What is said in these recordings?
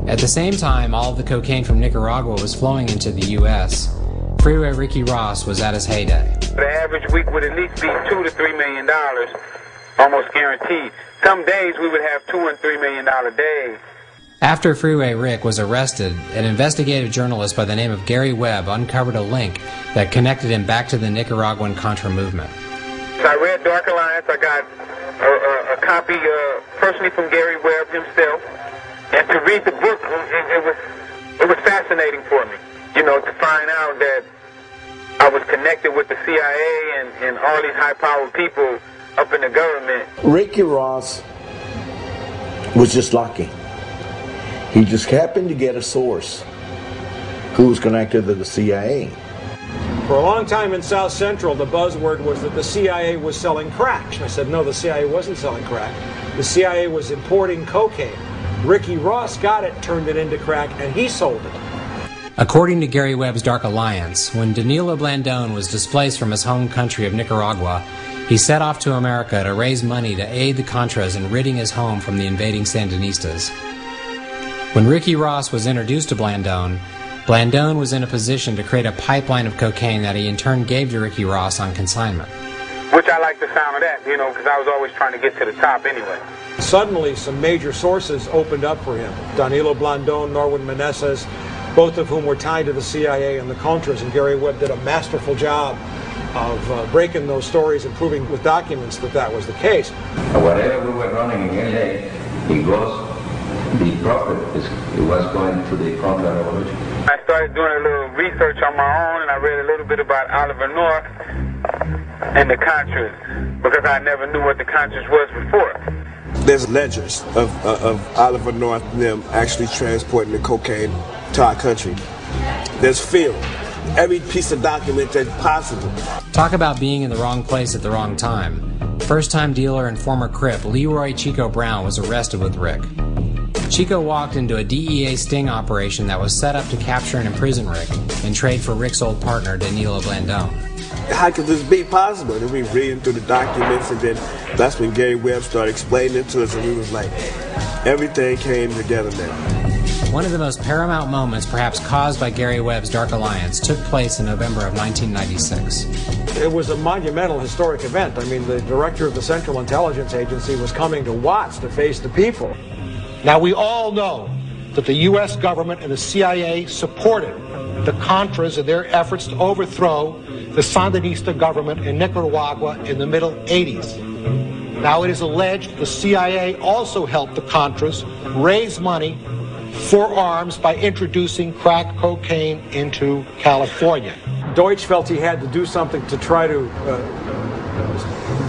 At the same time, all of the cocaine from Nicaragua was flowing into the U.S. Freeway Ricky Ross was at his heyday. The average week would at least be $2 to $3 million, almost guaranteed. Some days we would have $2 and $3 million days. After Freeway Rick was arrested, an investigative journalist by the name of Gary Webb uncovered a link that connected him back to the Nicaraguan Contra movement. So I read Dark Alliance. I got a copy personally from Gary Webb himself. And to read the book, it was fascinating for me, you know, to find out that I was connected with the CIA and all these high-powered people up in the government. Ricky Ross was just lucky. He just happened to get a source who was connected to the CIA. For a long time in South Central, the buzzword was that the CIA was selling crack. And I said, no, the CIA wasn't selling crack. The CIA was importing cocaine. Ricky Ross got it, turned it into crack, and he sold it. According to Gary Webb's Dark Alliance, when Danilo Blandón was displaced from his home country of Nicaragua, he set off to America to raise money to aid the Contras in ridding his home from the invading Sandinistas. When Ricky Ross was introduced to Blandón, Blandón was in a position to create a pipeline of cocaine that he in turn gave to Ricky Ross on consignment. Which I like the sound of that, you know, because I was always trying to get to the top anyway. Suddenly, some major sources opened up for him. Danilo Blandón, Norwin Meneses, both of whom were tied to the CIA and the Contras, and Gary Webb did a masterful job of breaking those stories and proving with documents that that was the case. Whatever we were running in LA, the profit it was going to the Contra Revolution. I started doing a little research on my own, and I read a little bit about Oliver North and the Contras, because I never knew what the Contras was before. There's ledgers of Oliver North and them actually transporting the cocaine to our country. There's film. Every piece of document that's possible. Talk about being in the wrong place at the wrong time. First-time dealer and former Crip Leroy Chico Brown was arrested with Rick. Chico walked into a DEA sting operation that was set up to capture and imprison Rick and trade for Rick's old partner, Danilo Blandón. How could this be possible? And we reading through the documents, and then that's when Gary Webb started explaining it to us, and we was like, everything came together now. One of the most paramount moments, perhaps caused by Gary Webb's Dark Alliance, took place in November of 1996. It was a monumental historic event. I mean, the director of the Central Intelligence Agency was coming to Watts to face the people. Now, we all know that the U.S. government and the CIA supported the Contras in their efforts to overthrow the Sandinista government in Nicaragua in the middle 80s. Now, it is alleged the CIA also helped the Contras raise money for arms by introducing crack cocaine into California. Deutsch felt he had to do something to try to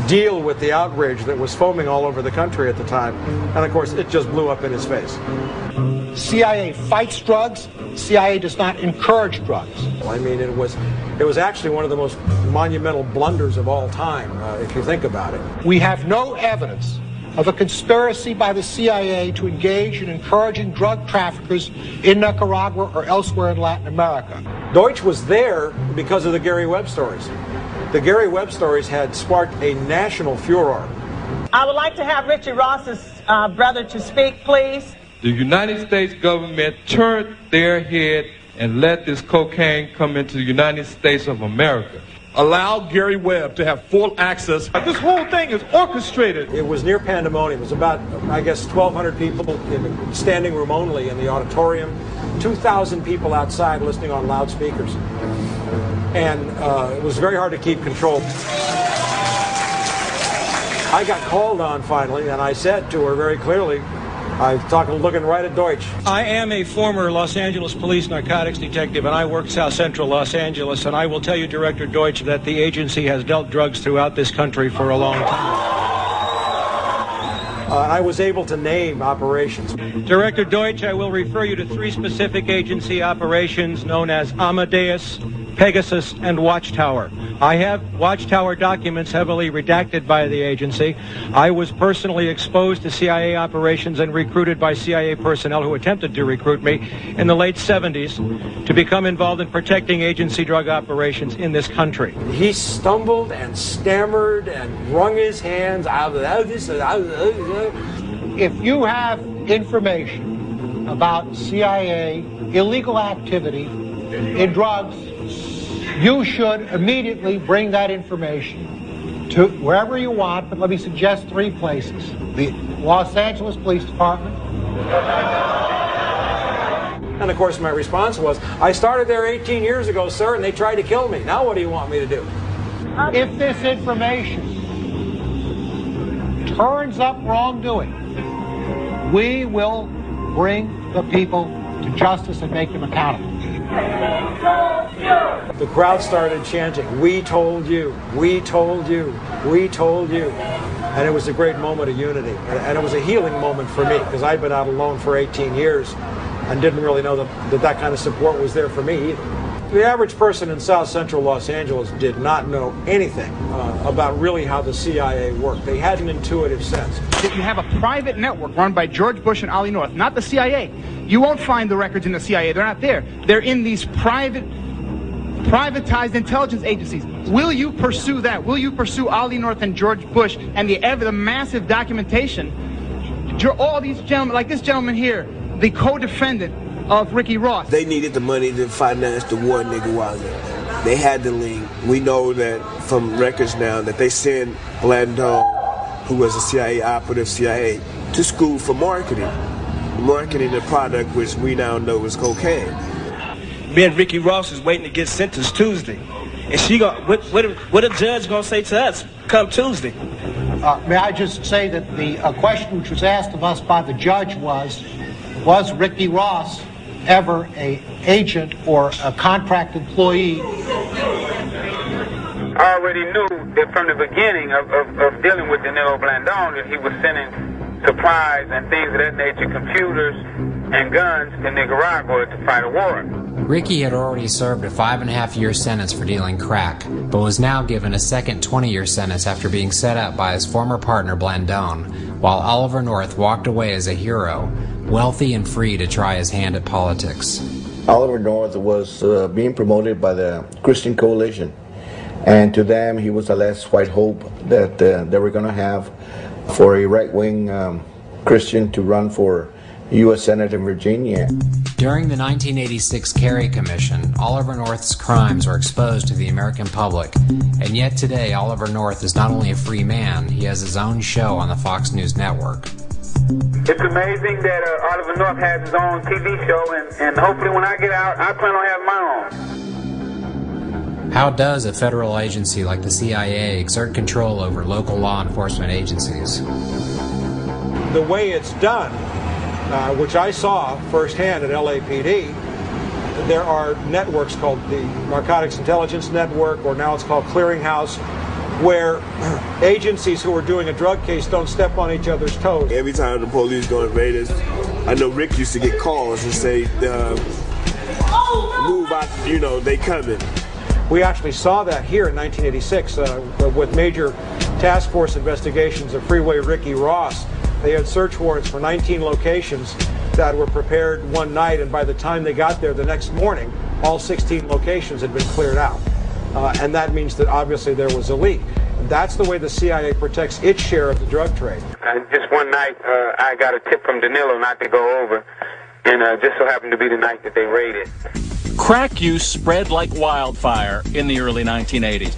deal with the outrage that was foaming all over the country at the time. And of course, it just blew up in his face. CIA fights drugs. CIA does not encourage drugs. I mean, it was actually one of the most monumental blunders of all time, if you think about it. We have no evidence of a conspiracy by the CIA to engage in encouraging drug traffickers in Nicaragua or elsewhere in Latin America. Deutsch was there because of the Gary Webb stories. The Gary Webb stories had sparked a national furor. I would like to have Richard Ross's brother to speak, please. The United States government turned their head and let this cocaine come into the United States of America. Allow Gary Webb to have full access. This whole thing is orchestrated. It was near pandemonium. It was about, I guess, 1,200 people in the standing room only in the auditorium, 2,000 people outside listening on loudspeakers. And it was very hard to keep control. I got called on finally, and I said to her very clearly, I'm looking right at Deutsch. I am a former Los Angeles police narcotics detective, and I work South Central Los Angeles, and I will tell you, Director Deutsch, that the agency has dealt drugs throughout this country for a long time. I was able to name operations. Director Deutsch, I will refer you to 3 specific agency operations known as Amadeus, Pegasus, and Watchtower. I have Watchtower documents heavily redacted by the agency. I was personally exposed to CIA operations and recruited by CIA personnel who attempted to recruit me in the late 70s to become involved in protecting agency drug operations in this country. He stumbled and stammered and wrung his hands. If you have information about CIA illegal activity in drugs, you should immediately bring that information to wherever you want, but let me suggest 3 places. The Los Angeles Police Department. And of course my response was, I started there 18 years ago, sir, and they tried to kill me. Now what do you want me to do? If this information turns up wrongdoing, we will bring the people to justice and make them accountable. The crowd started chanting, we told you, we told you, we told you. And it was a great moment of unity. And it was a healing moment for me, because I'd been out alone for 18 years and didn't really know that kind of support was there for me either. The average person in South Central Los Angeles did not know anything about really how the CIA worked. They had an intuitive sense. If you have a private network run by George Bush and Ollie North, not the CIA, you won't find the records in the CIA. They're not there. They're in these privatized intelligence agencies. Will you pursue that? Will you pursue Ollie North and George Bush and the massive documentation? All these gentlemen, like this gentleman here, the co-defendant of Ricky Ross. They needed the money to finance the war in Nicaragua. They had the link. We know that from records now that they sent Blandon, who was a CIA operative, CIA, to school for marketing the product which we now know is cocaine. Me and Ricky Ross is waiting to get sentenced Tuesday. And she what a judge gonna say to us come Tuesday? May I just say that the question which was asked of us by the judge was Ricky Ross ever an agent or a contract employee? I already knew that from the beginning of dealing with Danilo Blandon that he was sending supplies and things of that nature, computers and guns to Nicaragua to fight a war. Ricky had already served a 5.5-year sentence for dealing crack, but was now given a second 20-year sentence after being set up by his former partner Blandon, while Oliver North walked away as a hero, wealthy and free to try his hand at politics. Oliver North was being promoted by the Christian Coalition, and to them he was the last white hope that they were going to have for a right-wing Christian to run for U.S. Senate in Virginia. During the 1986 Kerry Commission, Oliver North's crimes were exposed to the American public, and yet today Oliver North is not only a free man, he has his own show on the Fox News network. It's amazing that Oliver North has his own TV show, and hopefully when I get out, I plan on having my own. How does a federal agency like the CIA exert control over local law enforcement agencies? The way it's done, which I saw firsthand at LAPD, there are networks called the Narcotics Intelligence Network, or now it's called Clearinghouse, where agencies who are doing a drug case don't step on each other's toes. Every time the police go and raid us, I know Rick used to get calls and say, move out, they coming. We actually saw that here in 1986 with major task force investigations of Freeway Ricky Ross. They had search warrants for 19 locations that were prepared one night, and by the time they got there the next morning, all 16 locations had been cleared out. And that means that obviously there was a leak. That's the way the CIA protects its share of the drug trade. Just one night, I got a tip from Danilo not to go over, and just so happened to be the night that they raided. Crack use spread like wildfire in the early 1980s.